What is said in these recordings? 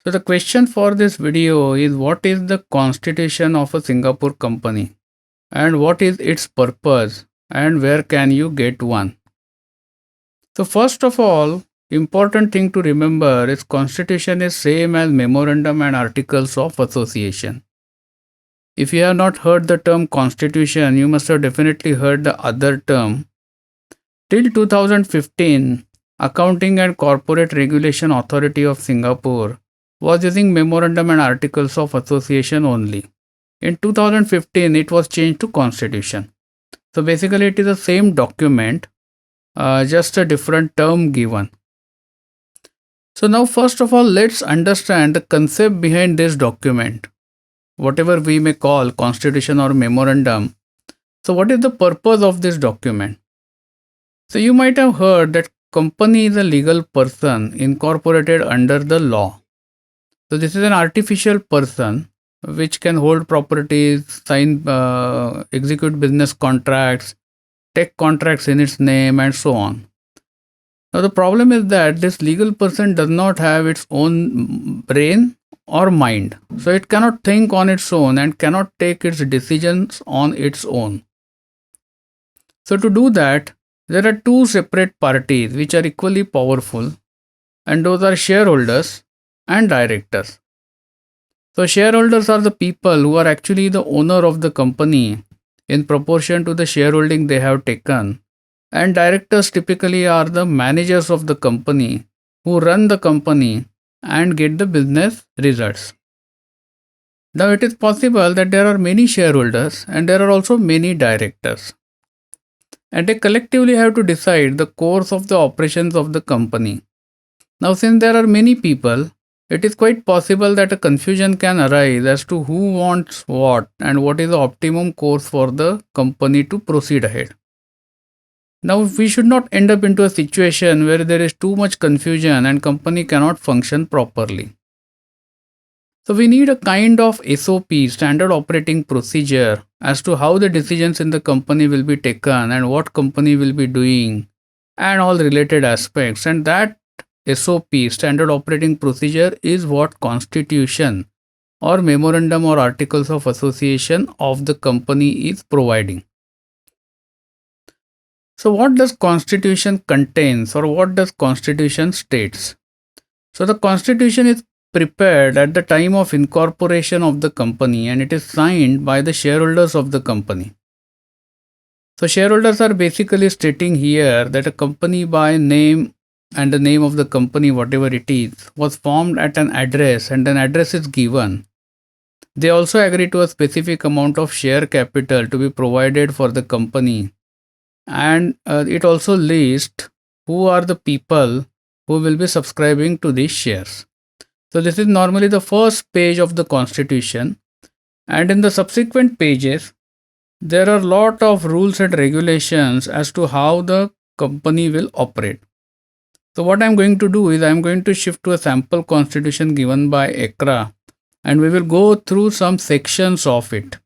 So the question for this video is, what is the constitution of a Singapore company and what is its purpose and where can you get one? So first of all, important thing to remember is constitution is same as memorandum and articles of association. If you have not heard the term constitution, you must have definitely heard the other term. Till 2015, Accounting and Corporate Regulation Authority of Singapore was using memorandum and articles of association only. In 2015, it was changed to constitution. So basically, it is the same document, just a different term given. So now, first of all, let's understand the concept behind this document, whatever we may call constitution or memorandum. So what is the purpose of this document? So you might have heard that company is a legal person incorporated under the law. So this is an artificial person which can hold properties, sign, execute business contracts, take contracts in its name and so on. Now the problem is that this legal person does not have its own brain or mind. So it cannot think on its own and cannot take its decisions on its own. So to do that, there are two separate parties which are equally powerful, and those are shareholders and directors. So shareholders are the people who are actually the owner of the company in proportion to the shareholding they have taken. And directors typically are the managers of the company who run the company and get the business results. Now it is possible that there are many shareholders and there are also many directors. And they collectively have to decide the course of the operations of the company. Now since there are many people, it is quite possible that a confusion can arise as to who wants what and what is the optimum course for the company to proceed ahead. Now, we should not end up into a situation where there is too much confusion and company cannot function properly. So we need a kind of SOP, standard operating procedure, as to how the decisions in the company will be taken and what company will be doing and all related aspects. And that SOP, standard operating procedure, is what constitution or memorandum or articles of association of the company is providing. So what does constitution contains or what does constitution states? So the constitution is prepared at the time of incorporation of the company and it is signed by the shareholders of the company. So shareholders are basically stating here that a company by name and the name of the company, whatever it is, was formed at an address and an address is given. They also agree to a specific amount of share capital to be provided for the company. And it also lists who are the people who will be subscribing to these shares. So this is normally the first page of the constitution, and in the subsequent pages there are a lot of rules and regulations as to how the company will operate. So what I'm going to do is I'm going to shift to a sample constitution given by ACRA and we will go through some sections of it.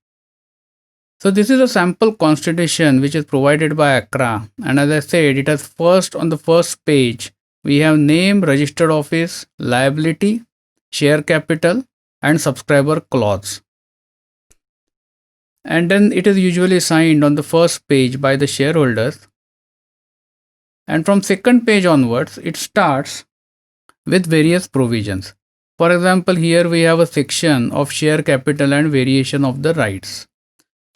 So this is a sample constitution which is provided by ACRA, and as I said, it has on the first page we have name, registered office, liability, share capital and subscriber clause. And then it is usually signed on the first page by the shareholders. And from second page onwards, it starts with various provisions. For example, here we have a section of share capital and variation of the rights.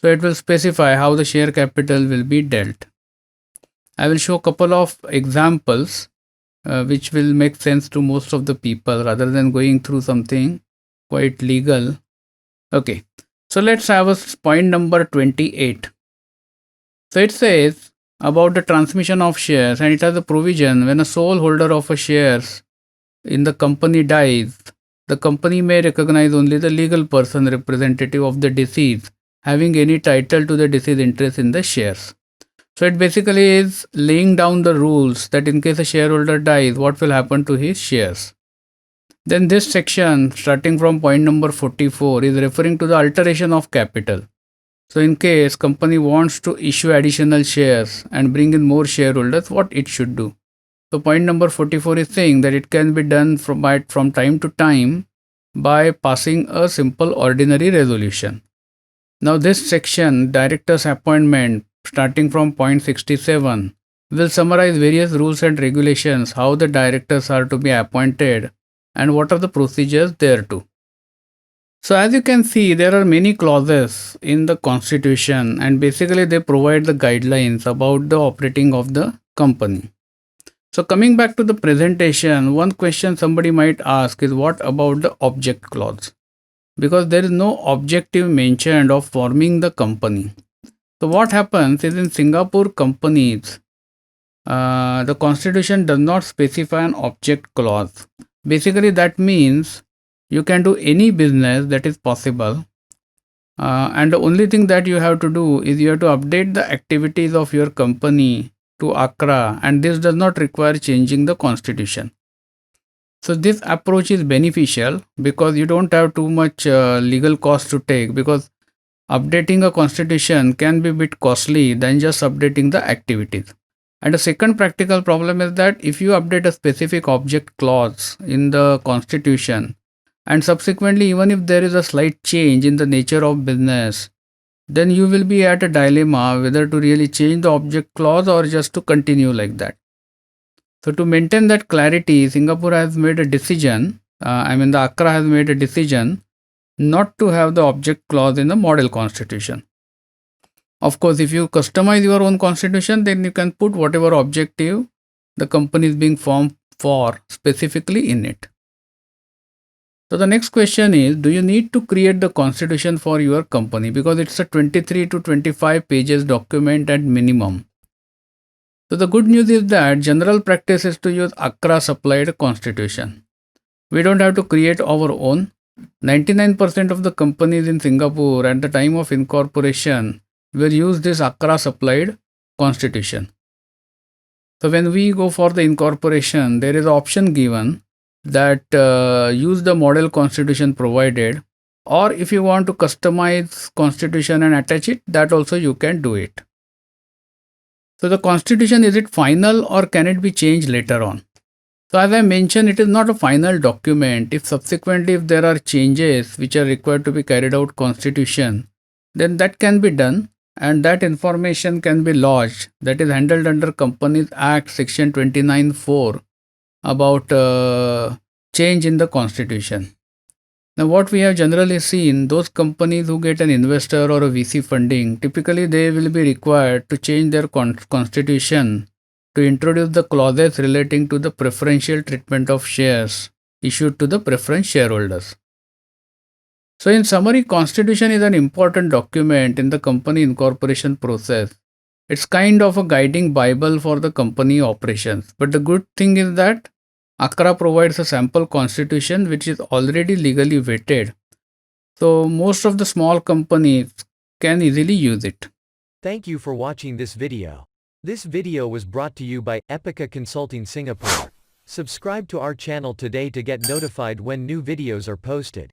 So it will specify how the share capital will be dealt. I will show a couple of examples which will make sense to most of the people rather than going through something quite legal. Okay, so let's have a point number 28. So it says about the transmission of shares, and it has a provision: when a sole holder of a shares in the company dies, the company may recognize only the legal person representative of the deceased having any title to the deceased interest in the shares. So it basically is laying down the rules that in case a shareholder dies, what will happen to his shares. Then this section, starting from point number 44, is referring to the alteration of capital. So in case company wants to issue additional shares and bring in more shareholders, what it should do. So point number 44 is saying that it can be done from time to time by passing a simple ordinary resolution. Now, this section, Director's Appointment, starting from point 67, will summarize various rules and regulations how the directors are to be appointed and what are the procedures thereto. So, as you can see, there are many clauses in the constitution, and basically they provide the guidelines about the operating of the company. So, coming back to the presentation, one question somebody might ask is what about the object clause? Because there is no objective mentioned of forming the company. So, what happens is in Singapore companies, the constitution does not specify an object clause. Basically, that means you can do any business that is possible, and the only thing that you have to do is you have to update the activities of your company to ACRA, and this does not require changing the constitution. So this approach is beneficial because you don't have too much legal cost to take, because updating a constitution can be a bit costly than just updating the activities. And the second practical problem is that if you update a specific object clause in the constitution, and subsequently even if there is a slight change in the nature of business, then you will be at a dilemma whether to really change the object clause or just to continue like that. So to maintain that clarity, Singapore has made a decision, the ACRA has made a decision not to have the object clause in the model constitution. Of course, if you customize your own constitution, then you can put whatever objective the company is being formed for specifically in it. So the next question is, do you need to create the constitution for your company? Because it's a 23 to 25 pages document at minimum. So the good news is that general practice is to use ACRA supplied constitution. We don't have to create our own. 99% of the companies in Singapore at the time of incorporation will use this ACRA supplied constitution. So when we go for the incorporation, there is an option given that use the model constitution provided, or if you want to customize constitution and attach it, that also you can do it. So the constitution, is it final or can it be changed later on? So as I mentioned, it is not a final document. If subsequently if there are changes which are required to be carried out constitution, then that can be done, and that information can be lodged, that is handled under Companies Act section 29(4) about change in the constitution. Now what we have generally seen, those companies who get an investor or a VC funding, typically they will be required to change their constitution to introduce the clauses relating to the preferential treatment of shares issued to the preference shareholders. So in summary, constitution is an important document in the company incorporation process. It's kind of a guiding Bible for the company operations. But the good thing is that ACRA provides a sample constitution which is already legally vetted. So most of the small companies can easily use it. Thank you for watching this video. This video was brought to you by Epica Consulting Singapore. Subscribe to our channel today to get notified when new videos are posted.